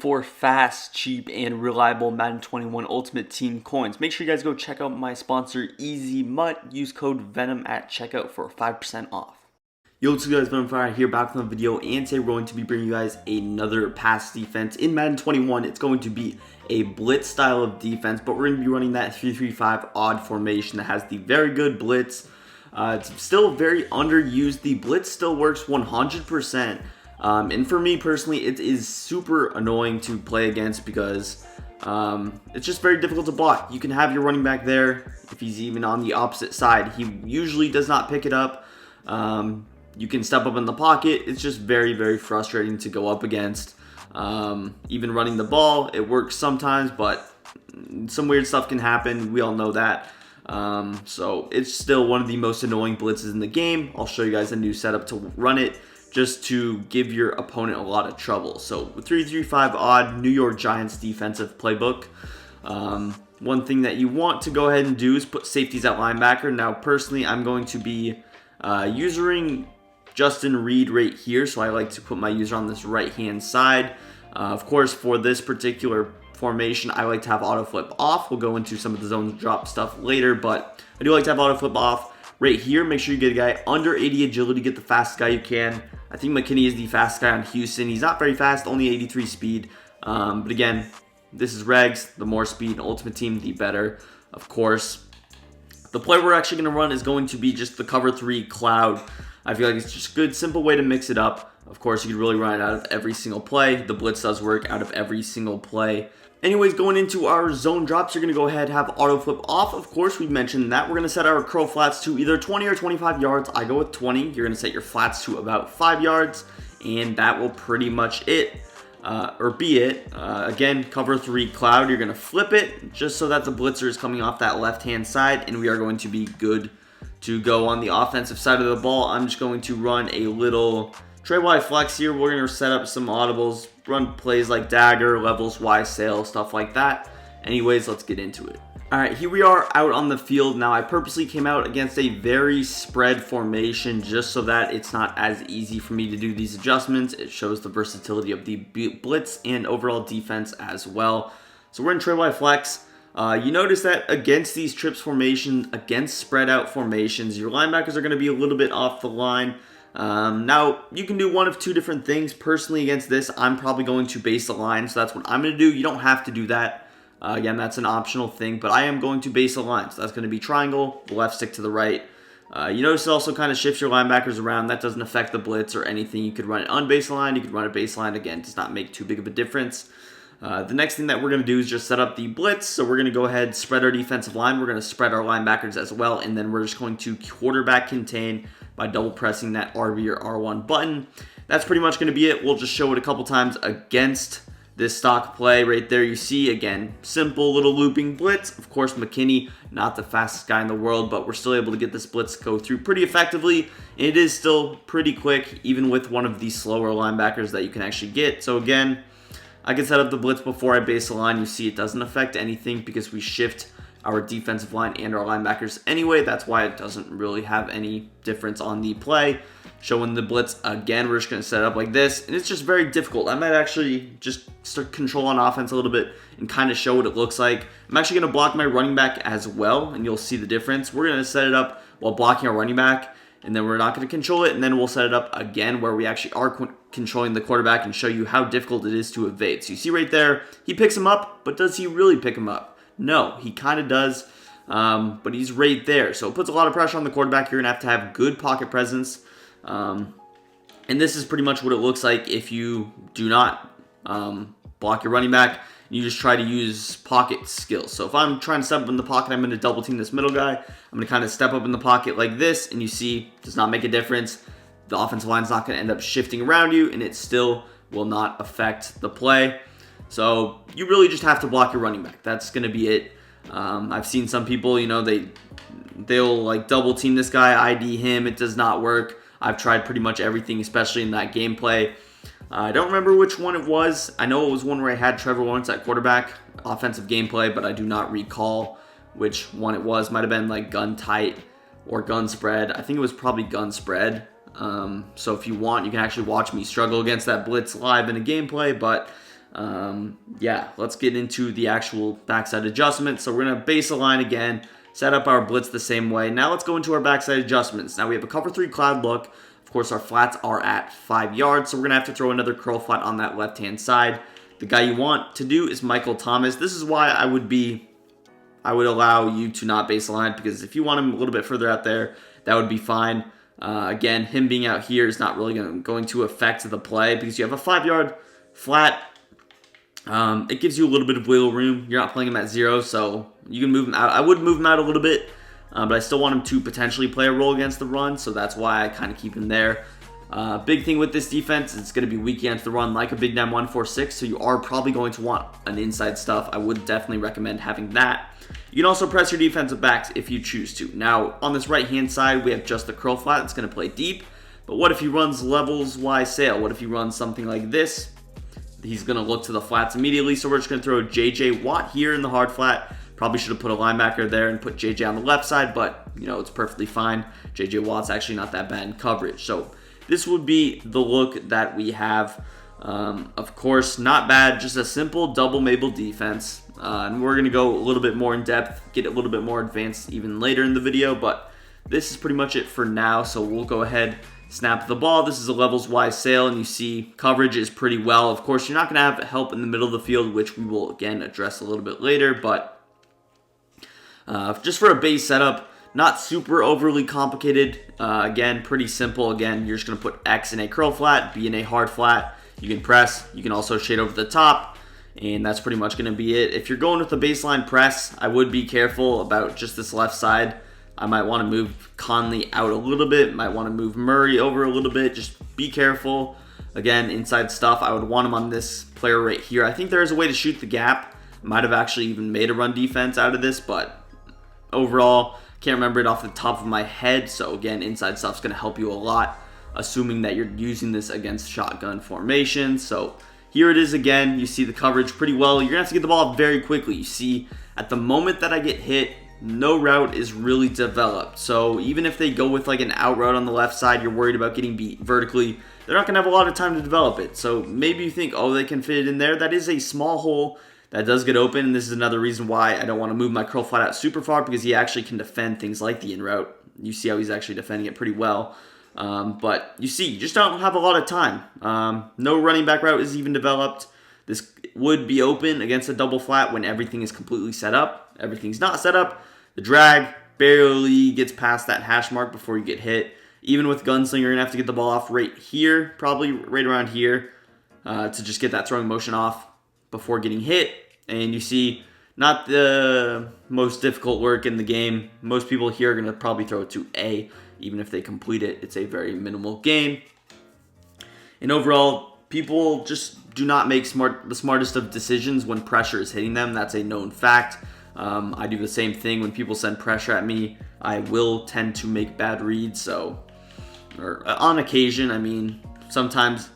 for fast, cheap, and reliable Madden 21 Ultimate Team coins. Make sure you guys go check out my sponsor, Easy Mutt. Use code VENOM at checkout for 5% off. Yo, what's up guys, VenomFire here, back with another video, and today we're going to be bringing you guys another pass defense in Madden 21. It's going to be a blitz style of defense, but we're going to be running that 3-3-5 odd formation that has the very good blitz. It's still very underused. The blitz still works 100%. And for me personally, it is super annoying to play against because it's just very difficult to block. You can have your running back there. If he's even on the opposite side, he usually does not pick it up. You can step up in the pocket. It's just very, very frustrating to go up against. Even running the ball, it works sometimes, but some weird stuff can happen. We all know that. So it's still one of the most annoying blitzes in the game. I'll show you guys a new setup to run it, just to give your opponent a lot of trouble. So 3-3-5 odd New York Giants defensive playbook. One thing that you want to go ahead and do is put safeties at linebacker. Now personally, I'm going to be using Justin Reed right here, so I like to put my user on this right hand side. Of course, for this particular formation, I like to have auto flip off. We'll go into some of the zone drop stuff later, but I do like to have auto flip off right here. Make sure you get a guy under 80 agility, get the fastest guy you can. I think McKinney is the fastest guy on Houston. He's not very fast, only 83 speed. But again, this is regs. The more speed in Ultimate Team, the better, of course. The play we're actually going to run is going to be just the cover 3 cloud. I feel like it's just a good, simple way to mix it up. Of course, you can really run it out of every single play. The blitz does work out of every single play. Anyways, going into our zone drops, you're going to go ahead and have auto flip off. Of course, we mentioned that. We're going to set our curl flats to either 20 or 25 yards. I go with 20. You're going to set your flats to about 5 yards, and that will pretty much be it. Again, cover 3 cloud. You're going to flip it just so that the blitzer is coming off that left-hand side, and we are going to be good to go on the offensive side of the ball. I'm just going to run a little trade Y flex here. We're going to set up some audibles, run plays like dagger, levels, Y sail, stuff like that. Anyways, let's get into it. All right, here we are out on the field. Now, I purposely came out against a very spread formation just so that it's not as easy for me to do these adjustments. It shows the versatility of the blitz and overall defense as well. So we're in trade Y flex. You notice that against these trips formation, against spread out formations, your linebackers are going to be a little bit off the line. Now, you can do one of two different things. Personally, against this, I'm probably going to base the line, so that's what I'm going to do. You don't have to do that. Again, that's an optional thing, but I am going to base the line. So that's going to be triangle, the left stick to the right. You notice it also kind of shifts your linebackers around. That doesn't affect the blitz or anything. You could run it unbase line. You could run a baseline. Again, does not make too big of a difference. The next thing that we're going to do is just set up the blitz. So we're going to go ahead, spread our defensive line. We're going to spread our linebackers as well. And then we're just going to quarterback contain by double pressing that RB or R1 button. That's pretty much going to be it. We'll just show it a couple times against this stock play right there. You see, again, simple little looping blitz. Of course, McKinney, not the fastest guy in the world, but we're still able to get this blitz go through pretty effectively. It is still pretty quick, even with one of these slower linebackers that you can actually get. So again, I can set up the blitz before I base the line. You see it doesn't affect anything because we shift our defensive line and our linebackers anyway. That's why it doesn't really have any difference on the play. Showing the blitz again, we're just going to set it up like this, and it's just very difficult. I might actually just start control on offense a little bit and kind of show what it looks like. I'm actually going to block my running back as well, and you'll see the difference. We're going to set it up while blocking our running back, and then we're not going to control it, and then we'll set it up again where we actually are controlling the quarterback and show you how difficult it is to evade. So you see right there, he picks him up, but does he really pick him up? No, he kind of does, but he's right there. So it puts a lot of pressure on the quarterback. You're going to have good pocket presence. And this is pretty much what it looks like if you do not block your running back. You just try to use pocket skills. So if I'm trying to step up in the pocket, I'm going to double team this middle guy. I'm going to kind of step up in the pocket like this, and you see, does not make a difference. The offensive line's not going to end up shifting around you, and it still will not affect the play. So you really just have to block your running back. That's going to be it. I've seen some people, you know, they'll like double team this guy, ID him. It does not work. I've tried pretty much everything, especially in that gameplay. I don't remember which one it was. I know it was one where I had Trevor Lawrence at quarterback, offensive gameplay, but I do not recall which one it was. Might have been like gun tight or gun spread. I think it was probably gun spread. So if you want, you can actually watch me struggle against that blitz live in a gameplay, but Yeah, let's get into the actual backside adjustment. So we're going to base align again, set up our blitz the same way. Now let's go into our backside adjustments. Now we have a cover 3 cloud look. Of course, our flats are at 5 yards, so we're going to have to throw another curl flat on that left-hand side. The guy you want to do is Michael Thomas. This is why I would allow you to not base align, because if you want him a little bit further out there, that would be fine. Again, him being out here is not really going to affect the play because you have a 5-yard flat. It gives you a little bit of wiggle room. You're not playing him at 0, so you can move him out. I would move him out a little bit, but I still want him to potentially play a role against the run, so that's why I kind of keep him there. Big thing with this defense, it's going to be weak against the run like a Big Dime 146, so you are probably going to want an inside stuff. I would definitely recommend having that. You can also press your defensive backs if you choose to. Now, on this right-hand side, we have just the curl flat. It's going to play deep, but what if he runs levels Y sail? What if he runs something like this? He's going to look to the flats immediately, so we're just going to throw J.J. Watt here in the hard flat. Probably should have put a linebacker there and put J.J. on the left side, but, it's perfectly fine. J.J. Watt's actually not that bad in coverage. So this would be the look that we have. Of course, not bad, just a simple double Mabel defense. And we're going to go a little bit more in depth, get a little bit more advanced even later in the video, but this is pretty much it for now. So we'll go ahead, snap the ball. This is a levels Y sail, and you see coverage is pretty well. Of course, you're not going to have help in the middle of the field, which we will again address a little bit later, but just for a base setup, not super overly complicated. Again, pretty simple. Again, you're just going to put X in a curl flat, B in a hard flat. You can press. You can also shade over the top, and that's pretty much going to be it. If you're going with the baseline press, I would be careful about just this left side. I might want to move Conley out a little bit. Might want to move Murray over a little bit. Just be careful. Again, inside stuff, I would want him on this player right here. I think there is a way to shoot the gap. Might have actually even made a run defense out of this, but overall, can't remember it off the top of my head. So again, inside stuff's going to help you a lot, assuming that you're using this against shotgun formation. So here it is again. You see the coverage pretty well. You're going to have to get the ball very quickly. You see, at the moment that I get hit, no route is really developed. So even if they go with like an out route on the left side, you're worried about getting beat vertically, they're not going to have a lot of time to develop it. So maybe you think, oh, they can fit it in there. That is a small hole that does get open, and this is another reason why I don't want to move my curl flat out super far, because he actually can defend things like the in route. You see how he's actually defending it pretty well. But you see, you just don't have a lot of time. No running back route is even developed. This would be open against a double flat when everything is completely set up. Everything's not set up. The drag barely gets past that hash mark before you get hit. Even with Gunslinger, you're going to have to get the ball off right here, probably right around here, to just get that throwing motion off before getting hit. And you see, not the most difficult work in the game. Most people here are going to probably throw it to A. Even if they complete it, it's a very minimal game. And overall, people just do not make the smartest of decisions when pressure is hitting them. That's a known fact. I do the same thing when people send pressure at me. I will tend to make bad reads. Or on occasion, I mean, sometimes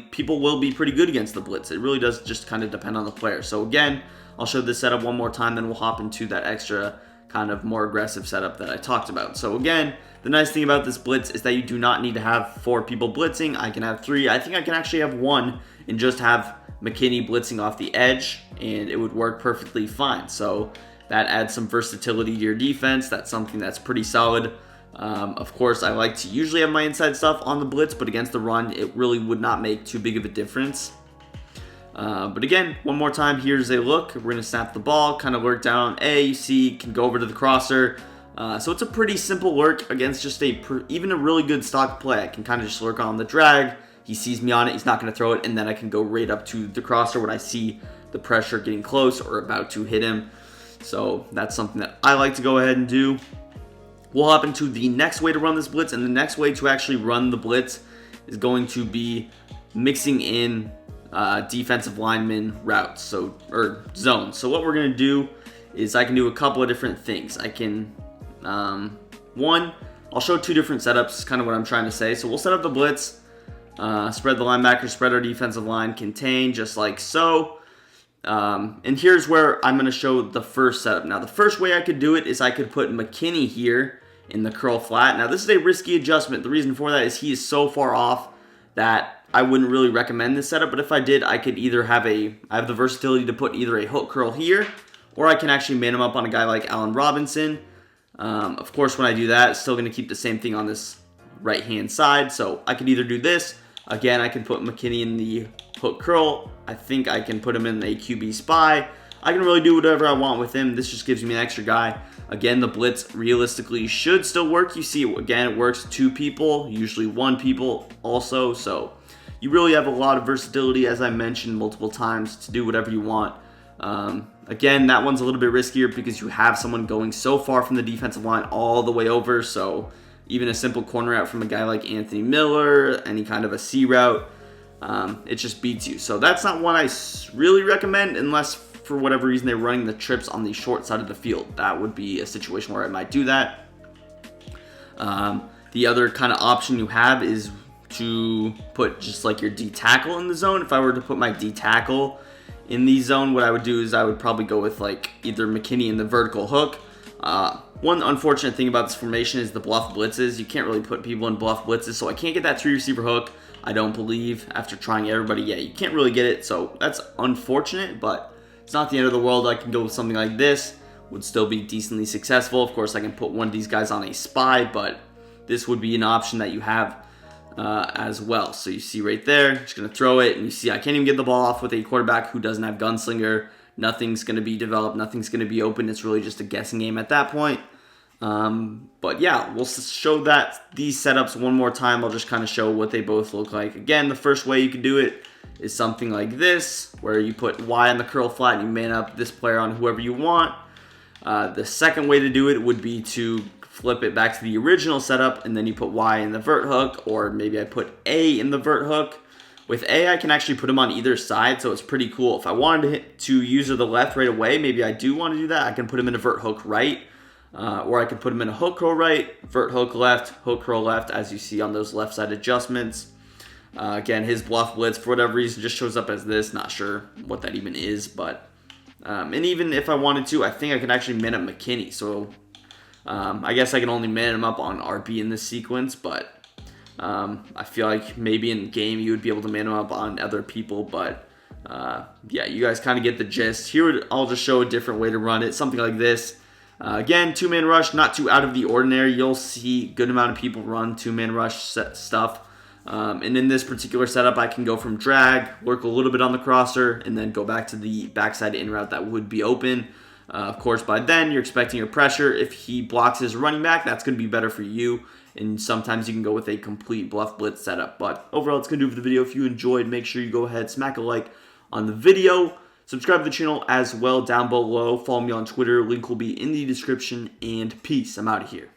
people will be pretty good against the blitz. It really does just kind of depend on the player. So again, I'll show this setup one more time, then we'll hop into that extra kind of more aggressive setup that I talked about. So again, the nice thing about this blitz is that you do not need to have 4 people blitzing. I can have 3. I think I can actually have 1 and just have McKinney blitzing off the edge, and it would work perfectly fine. So that adds some versatility to your defense. That's something that's pretty solid. Of course, I like to usually have my inside stuff on the blitz, but against the run, it really would not make too big of a difference. But again, one more time, here's a look. We're going to snap the ball, kind of lurk down A. You see, can go over to the crosser. So it's a pretty simple lurk against just even a really good stock play. I can kind of just lurk on the drag. He sees me on it. He's not going to throw it. And then I can go right up to the crosser when I see the pressure getting close or about to hit him. So that's something that I like to go ahead and do. We'll hop into the next way to run this blitz. And the next way to actually run the blitz is going to be mixing in defensive lineman routes, or zones. So what we're going to do is I can do a couple of different things. I can, one, I'll show 2 different setups, kind of what I'm trying to say. So we'll set up the blitz, spread the linebacker, spread our defensive line, contain, just like so. And here's where I'm going to show the first setup. Now, the first way I could do it is I could put McKinney here in the curl flat. Now, this is a risky adjustment. The reason for that is he is so far off that I wouldn't really recommend this setup, but if I did, I could either have I have the versatility to put either a hook curl here, or I can actually man him up on a guy like Allen Robinson. Of course, when I do that, it's still going to keep the same thing on this right-hand side, so I could either do this. Again, I can put McKinney in the hook curl. I think I can put him in a QB spy. I can really do whatever I want with him. This just gives me an extra guy. Again, the blitz realistically should still work. You see, again, it works 2 people, usually 1 people also. So you really have a lot of versatility, as I mentioned multiple times, to do whatever you want. Again, that one's a little bit riskier because you have someone going so far from the defensive line all the way over. So even a simple corner out from a guy like Anthony Miller, any kind of a C route, it just beats you. So that's not one I really recommend unless for whatever reason they're running the trips on the short side of the field. That would be a situation where I might do that. The other kind of option you have is to put just like your D tackle in the zone. If I were to put my D tackle in the zone, what I would do is I would probably go with like either McKinney in the vertical hook. One unfortunate thing about this formation is the bluff blitzes. You can't really put people in bluff blitzes, so I can't get that 3 receiver hook, I don't believe, after trying everybody. Yeah, you can't really get it, so that's unfortunate, but it's not the end of the world. I can go with something like this, would still be decently successful. Of course, I can put one of these guys on a spy, but this would be an option that you have as well. So you see right there, just going to throw it, and you see I can't even get the ball off with a quarterback who doesn't have gunslinger. Nothing's going to be developed. Nothing's going to be open. It's really just a guessing game at that point. But yeah, we'll show these setups one more time. I'll just kind of show what they both look like. Again, the first way you can do it is something like this, where you put Y on the curl flat and you man up this player on whoever you want. The second way to do it would be to flip it back to the original setup, and then you put Y in the vert hook, or maybe I put A in the vert hook. With A, I can actually put him on either side, so it's pretty cool. If I wanted to use the left right away, maybe I do want to do that. I can put him in a vert hook right, or I could put him in a hook curl right, vert hook curl left, as you see on those left side adjustments. Again, his bluff blitz, for whatever reason, just shows up as this. Not sure what that even is, but and even if I wanted to, I think I can actually man up McKinney. So I guess I can only man him up on RB in this sequence, but I feel like maybe in game you would be able to man him up on other people, but yeah, you guys kind of get the gist. Here, I'll just show a different way to run it, something like this. Again, 2-man rush, not too out of the ordinary. You'll see a good amount of people run 2-man rush stuff. And in this particular setup, I can go from drag, work a little bit on the crosser, and then go back to the backside in route that would be open. Of course, by then, you're expecting your pressure. If he blocks his running back, that's going to be better for you. And sometimes you can go with a complete bluff blitz setup. But overall, it's going to do for the video. If you enjoyed, make sure you go ahead, smack a like on the video. Subscribe to the channel as well down below. Follow me on Twitter. Link will be in the description. And peace. I'm out of here.